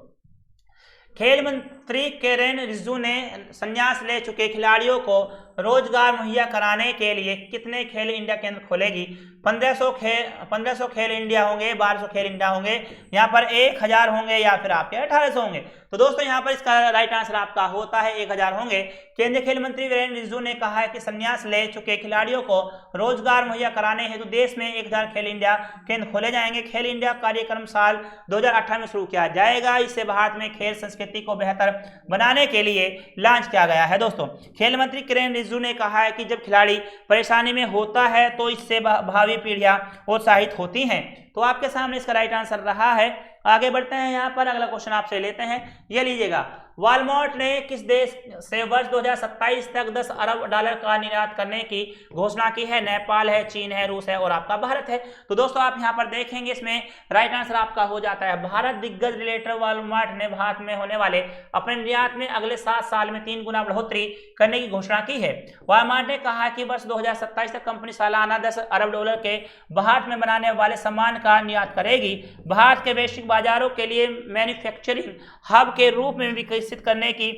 खेल मंत्री किरेन रिजिजू ने संन्यास ले चुके खिलाड़ियों को रोजगार मुहैया कराने के लिए कितने खेल इंडिया केंद्र खोलेगी? 1500 खेल इंडिया होंगे, 1200 खेल इंडिया होंगे, यहाँ पर 1000 होंगे या फिर आपके 1800 होंगे। तो दोस्तों यहाँ पर इसका राइट आंसर आपका होता है 1000 होंगे। केंद्रीय खेल मंत्री वीरेंद्र रिजिजू ने कहा है कि संन्यास ले चुके खिलाड़ियों को रोजगार मुहैया कराने हेतु देश में 1000 खेल इंडिया केंद्र खोले जाएंगे। खेल इंडिया कार्यक्रम साल 2018 में शुरू किया जाएगा। इससे भारत में खेल संस्कृति को बेहतर बनाने के लिए लॉन्च किया गया है। दोस्तों खेल मंत्री किरेन रिजिजू ने कहा है कि जब खिलाड़ी परेशानी में होता है तो इससे भावी पीढ़ियां उत्साहित होती हैं। तो आपके सामने इसका राइट आंसर रहा है। आगे बढ़ते हैं, यहाँ पर अगला क्वेश्चन आपसे लेते हैं, ये लीजिएगा। वॉलमार्ट ने किस देश से वर्ष 2027 तक 10 अरब डॉलर का निर्यात करने की घोषणा की है? नेपाल है, चीन है, रूस है और आपका भारत है। तो दोस्तों आप यहाँ पर देखेंगे इसमें राइट आंसर आपका हो जाता है भारत। दिग्गज रिटेलर वॉलमार्ट ने भारत में होने वाले अपने निर्यात में अगले 7 साल में 3 गुना बढ़ोतरी करने की घोषणा की है। वॉलमार्ट ने कहा कि वर्ष 2027 तक कंपनी सालाना 10 अरब डॉलर के भारत में बनाने वाले सामान का निर्यात करेगी। भारत के वैश्विक बाजारों के लिए मैन्युफैक्चरिंग हब के रूप में विकसित करने की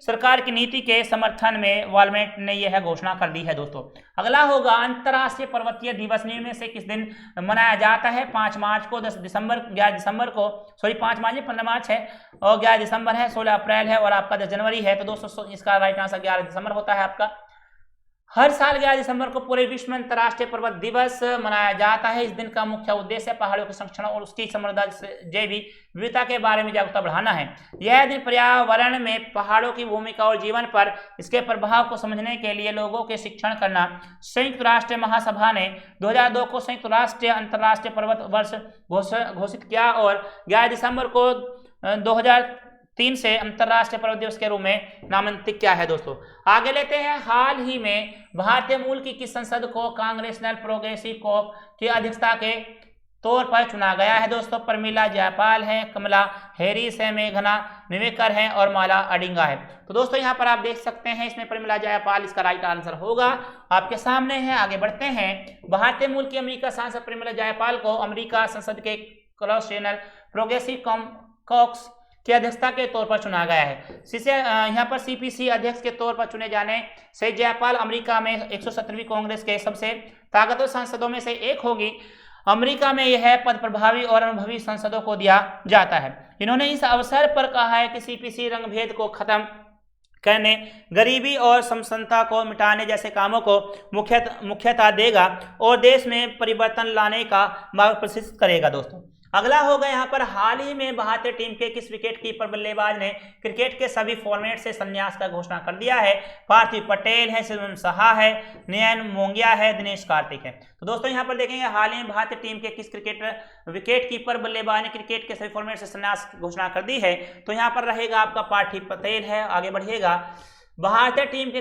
सरकार की नीति के समर्थन में वॉलमार्ट ने यह घोषणा कर दी है। दोस्तों अगला होगा अंतर्राष्ट्रीय पर्वतीय दिवस निम्न में से किस दिन मनाया जाता है? 5 मार्च को, 10 दिसंबर, 11 दिसंबर को, 5 मार्च 15 मार्च है और 11 दिसंबर है, 16 अप्रैल है और आपका 10 जनवरी है। तो दोस्तों इसका राइट आंसर 11 दिसंबर होता है आपका। हर साल 11 दिसंबर को पूरे विश्व में अंतर्राष्ट्रीय पर्वत दिवस मनाया जाता है। इस दिन का मुख्य उद्देश्य पहाड़ों के संरक्षण और उसकी समृद्ध जैविक विविधता के बारे में जागरूकता बढ़ाना है। यह दिन पर्यावरण में पहाड़ों की भूमिका और जीवन पर इसके प्रभाव को समझने के लिए लोगों के शिक्षण करना। संयुक्त राष्ट्र महासभा ने 2002 को संयुक्त राष्ट्र अंतर्राष्ट्रीय पर्वत वर्ष घोषित किया और 11 दिसंबर को 2003 से अंतर्राष्ट्रीय पर्वत दिवस के रूप में नामांकित किया है। दोस्तों आगे लेते हैं, हाल ही में भारतीय मूल की किस संसद को कांग्रेसनल प्रोग्रेसिव कोप की अध्यक्षता के तौर पर चुना गया है? दोस्तों प्रमिला जयपाल है, कमला हैरिस है, मेघना निवेकर है और माला अडिंगा है। तो दोस्तों यहाँ पर आप देख सकते हैं इसमें प्रमिला जयपाल इसका राइट आंसर होगा, आपके सामने है। आगे बढ़ते हैं, भारतीय मूल की अमेरिका सांसद प्रमिला जयपाल को अमेरिका संसद के कांग्रेसनल प्रोग्रेसिव कॉक्स की अध्यक्षता के तौर पर चुना गया है। यहाँ पर सीपीसी अध्यक्ष के तौर पर चुने जाने से जयपाल अमेरिका में 117वीं कांग्रेस के सबसे ताकतवर सांसदों में से एक होगी। अमेरिका में यह पद प्रभावी और अनुभवी सांसदों को दिया जाता है। इन्होंने इस अवसर पर कहा है कि सीपीसी रंगभेद को खत्म करने, गरीबी और समसनता को मिटाने जैसे कामों को मुख्यता देगा और देश में परिवर्तन लाने का मार्ग प्रशस्त करेगा। दोस्तों अगला होगा यहाँ पर, हाल ही में भारतीय टीम के किस विकेट कीपर बल्लेबाज ने क्रिकेट के सभी फॉर्मेट से संन्यास का घोषणा कर दिया है? पार्थिव पटेल है, शिवम साहा है, नयन मोंगिया है, दिनेश कार्तिक है। तो दोस्तों यहाँ पर देखेंगे हाल ही में भारतीय टीम के किस विकेट कीपर बल्लेबाज ने क्रिकेट के सभी फॉर्मेट से संन्यास की घोषणा कर दी है? तो यहाँ पर रहेगा आपका पार्थिव पटेल है। आगे बढ़िएगा, भारतीय टीम के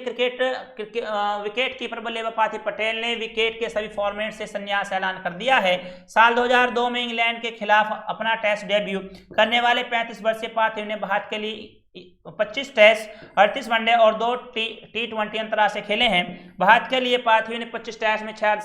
विकेट कीपर बल्लेबाज पार्थिव पटेल ने विकेट के सभी फॉर्मेट से संन्यास ऐलान कर दिया है। साल 2002 में इंग्लैंड के खिलाफ अपना टेस्ट डेब्यू करने वाले 35 वर्षीय पार्थिव ने भारत के लिए 25 टेस्ट, 38 वनडे और 2 T20 अंतर्राष्ट्रीय खेले हैं। भारत के लिए पार्थिव ने 25 टेस्ट में 6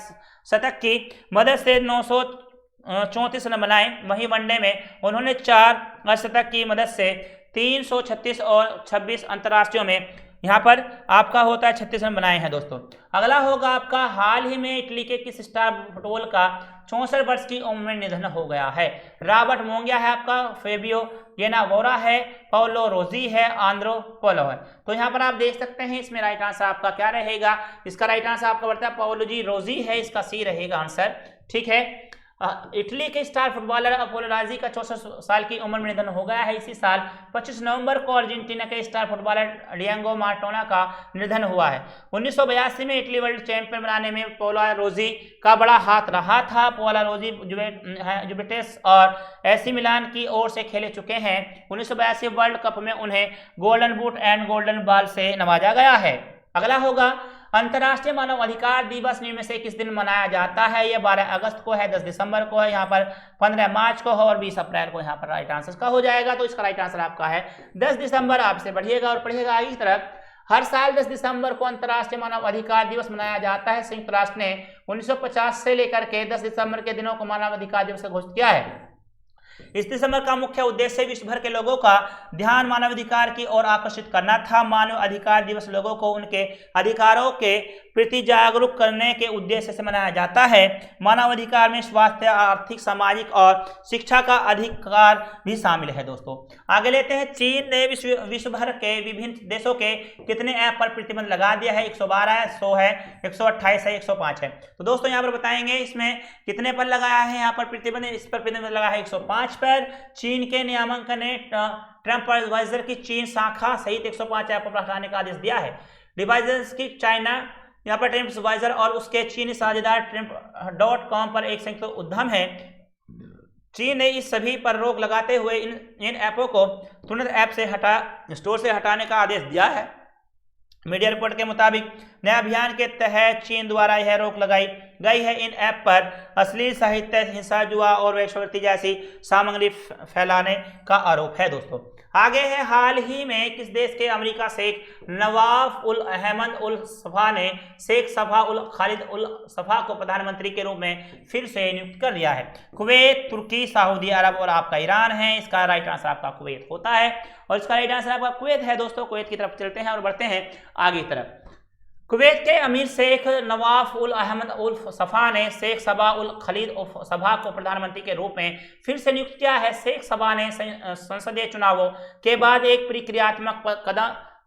शतक की मदद से 934 रन बनाए। वहीं वनडे में उन्होंने 4 शतक की मदद से 336 और 26 अंतर्राष्ट्रीयों में यहाँ पर आपका होता है 36 रन बनाए हैं। दोस्तों अगला होगा आपका, हाल ही में इटली के किस स्टार फुटबॉल का 64 वर्ष की उम्र में निधन हो गया है? रॉबर्ट मोंगिया है आपका, फेबियो येनावोरा है, पाओलो रोजी है, आंद्रो पोलो है। तो यहाँ पर आप देख सकते हैं इसमें राइट आंसर आपका क्या रहेगा? इसका राइट आंसर आपका बढ़ता है पाओलो जी रोजी है, इसका सी रहेगा आंसर। ठीक है, इटली के स्टार फुटबॉलर अपोलो राजी का 64 साल की उम्र में निधन हो गया है। इसी साल 25 नवंबर को अर्जेंटीना के स्टार फुटबॉलर डिएगो माराडोना का निधन हुआ है। 1982 में इटली वर्ल्ड चैंपियन बनाने में पाओलो रोजी का बड़ा हाथ रहा था। पाओलो रोजी जुवेंटस और एसी मिलान की ओर से खेले चुके हैं। 1982 वर्ल्ड कप में उन्हें golden boot and golden ball से नवाजा गया है। अगला होगा, अंतर्राष्ट्रीय मानव अधिकार दिवस निम्न में से किस दिन मनाया जाता है? यह 12 अगस्त को है, 10 दिसंबर को है, यहाँ पर 15 मार्च को है और 20 अप्रैल को यहाँ पर राइट आंसर का हो जाएगा। तो इसका राइट आंसर आपका है 10 दिसंबर। आपसे बढ़िएगा और पढ़िएगा आगे की तरफ। हर साल 10 दिसंबर को अंतर्राष्ट्रीय मानव अधिकार दिवस मनाया जाता है। संयुक्त राष्ट्र ने 1950 से लेकर के 10 दिसंबर के दिनों को मानव अधिकार दिवस घोषित किया है। इस दिसंबर का मुख्य उद्देश्य विश्व भर के लोगों का ध्यान मानवाधिकार की ओर आकर्षित करना था। मानव अधिकार दिवस लोगों को उनके अधिकारों के प्रति जागरूक करने के उद्देश्य से मनाया जाता है। मानवाधिकार में स्वास्थ्य, आर्थिक, सामाजिक और शिक्षा का अधिकार भी शामिल है। दोस्तों आगे लेते हैं, चीन ने विश्व भर के विभिन्न देशों के कितने ऐप पर प्रतिबंध लगा दिया है? 112 है, 100 है, 128 है, 105 है। तो दोस्तों यहाँ पर बताएंगे इसमें कितने पर लगाया है यहाँ पर प्रतिबंध। इस पर प्रतिबंध लगा है 105 पर। चीन के नियामक ने ट्रंप एडवाइजर की चीन शाखा सहित 105 ऐप पर हटाने का आदेश दिया है। डिवाइजर्स की चाइना यहाँ पर ट्रंप एडवाइजर और उसके चीनी साझेदार ट्रंप.com पर एक संयुक्त उद्यम है। चीन ने इस सभी पर रोक लगाते हुए इन ऐपों को तुरंत ऐप से स्टोर से हटाने का आदेश दिया है। मीडिया रिपोर्ट के मुताबिक नए अभियान के तहत चीन द्वारा यह रोक लगाई गई है। इन ऐप पर अश्लील साहित्य, हिंसा, जुआ और वेश्यावृत्ति जैसी सामग्री फैलाने का आरोप है। दोस्तों आगे है, हाल ही में किस देश के अमेरिका शेख नवाफ उल अहमद उल सफा ने शेख सफा उल खालिद उल सफा को प्रधानमंत्री के रूप में फिर से नियुक्त कर दिया है? कुवैत, तुर्की, सऊदी अरब और आपका ईरान है। इसका राइट आंसर आपका कुवैत होता है और इसका राइट आंसर आपका कुवैत है। दोस्तों कुवैत की तरफ चलते हैं और बढ़ते हैं आगे की तरफ। कुवैत के अमीर शेख नवाफ उल अहमद उल सफा ने शेख सबा उल खलीद उल सफा को प्रधानमंत्री के रूप में फिर से नियुक्त किया है। शेख सबा ने संसदीय चुनावों के बाद एक प्रक्रियात्मक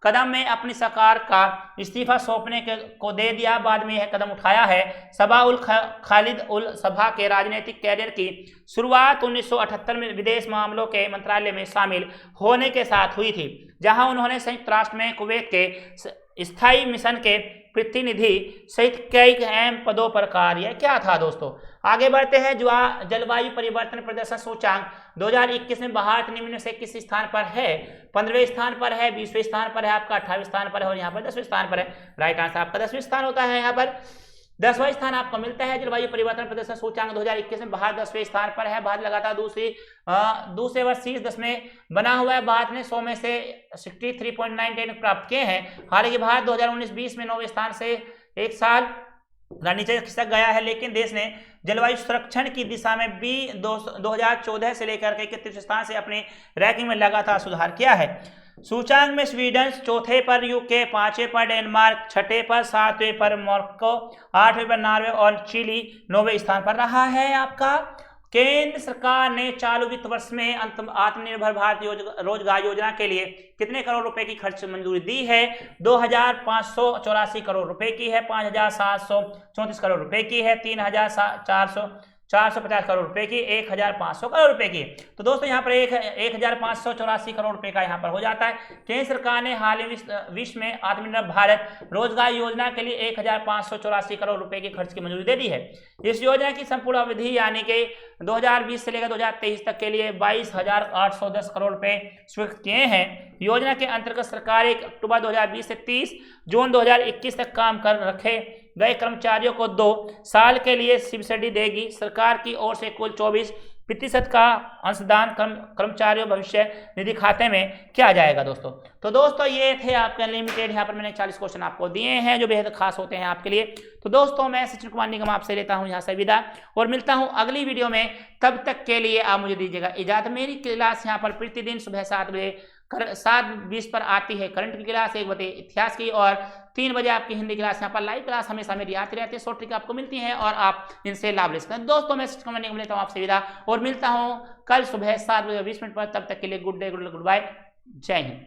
कदम में अपनी सरकार का इस्तीफा सौंपने को दे दिया। बाद में यह कदम उठाया है। सबा उल खालिद उल सफा के राजनीतिक कैरियर की शुरुआत 1978 में विदेश मामलों के मंत्रालय में शामिल होने के साथ हुई थी, जहां उन्होंने संयुक्त राष्ट्र में कुवैत के स्थायी मिशन के प्रतिनिधि सहित कई अहम पदों पर कार्य क्या था। दोस्तों आगे बढ़ते हैं। जलवायु परिवर्तन प्रदर्शन सूचांक 2021 में भारत निम्न से किस स्थान पर है? 15वें स्थान पर है, 20वें स्थान पर है, आपका 28वें स्थान पर है और यहाँ पर 10वें स्थान पर है। राइट आंसर आपका 10वें स्थान होता है। यहाँ पर 10वां स्थान आपको मिलता है। जलवायु परिवर्तन प्रदर्शन सूचांक 2021 में भारत 10वें स्थान पर है। भारत लगातार दूसरे वर्ष शीर्ष 10 में बना हुआ है। भारत ने 100 में से 63.98 प्राप्त किए हैं। हालांकि भारत 2019-20 में 9वें स्थान से एक साल नीचे खिसक गया है, लेकिन देश ने जलवायु संरक्षण की दिशा में भी 2014 से लेकर के 31 स्थान से अपनी रैंकिंग में लगातार सुधार किया है। सूचांक में स्वीडन चौथे पर, यूके 5वें पर, डेनमार्क 6ठे पर, 7वें पर मोरक्को, 8वें पर नॉर्वे और चिली 9वें स्थान पर रहा है। आपका केंद्र सरकार ने चालू वित्त वर्ष में आत्मनिर्भर भारत रोजगार योजना के लिए कितने करोड़ रुपए की खर्च मंजूरी दी है? 2584 करोड़ रुपए की है, 5734 करोड़ रुपए की है, 3450 करोड़ रुपए की, 1500 करोड़ रुपए की। तो दोस्तों यहाँ पर 1584 करोड़ रुपए का यहाँ पर हो जाता है। केंद्र सरकार ने हाल ही विश्व में आत्मनिर्भर भारत रोजगार योजना के लिए 1584 करोड़ रुपए की खर्च की मंजूरी दे दी है। इस योजना की संपूर्ण अवधि यानी कि 2020 से लेकर 2023 तक के लिए 22,810 करोड़ रुपए स्वीकृत किए हैं। योजना के अंतर्गत सरकार 1 अक्टूबर 2020 से 30 जून 2021 तक काम कर रखे गए कर्मचारियों को 2 साल के लिए सब्सिडी देगी। सरकार की ओर से कुल 24% का अंशदान कर्मचारियों भविष्य निधि खाते में किया जाएगा। दोस्तों दोस्तों ये थे आपके अनलिमिटेड, यहाँ पर मैंने 40 क्वेश्चन आपको दिए हैं जो बेहद खास होते हैं आपके लिए। तो दोस्तों मैं सचिन कुमार निगम आपसे लेता हूँ यहाँ से विदा और मिलता हूँ अगली वीडियो में। तब तक के लिए आप मुझे दीजिएगा इजाजत। मेरी क्लास यहाँ पर प्रतिदिन सुबह 7:20 पर आती है करंट की क्लास, 1 बजे इतिहास की और 3 बजे आपकी हिंदी क्लास। यहाँ पर लाइव क्लास हमेशा मेरी आती रहती है, शॉर्ट ट्रिक आपको मिलती है और आप इनसे लाभ ले सकते हैं। दोस्तों मैं सचिन कुमार निगम लेता हूँ आपसे विदा और मिलता हूँ कल सुबह 7:20 पर। तब तक के लिए गुड डे, गुड बाय, जय हिंद।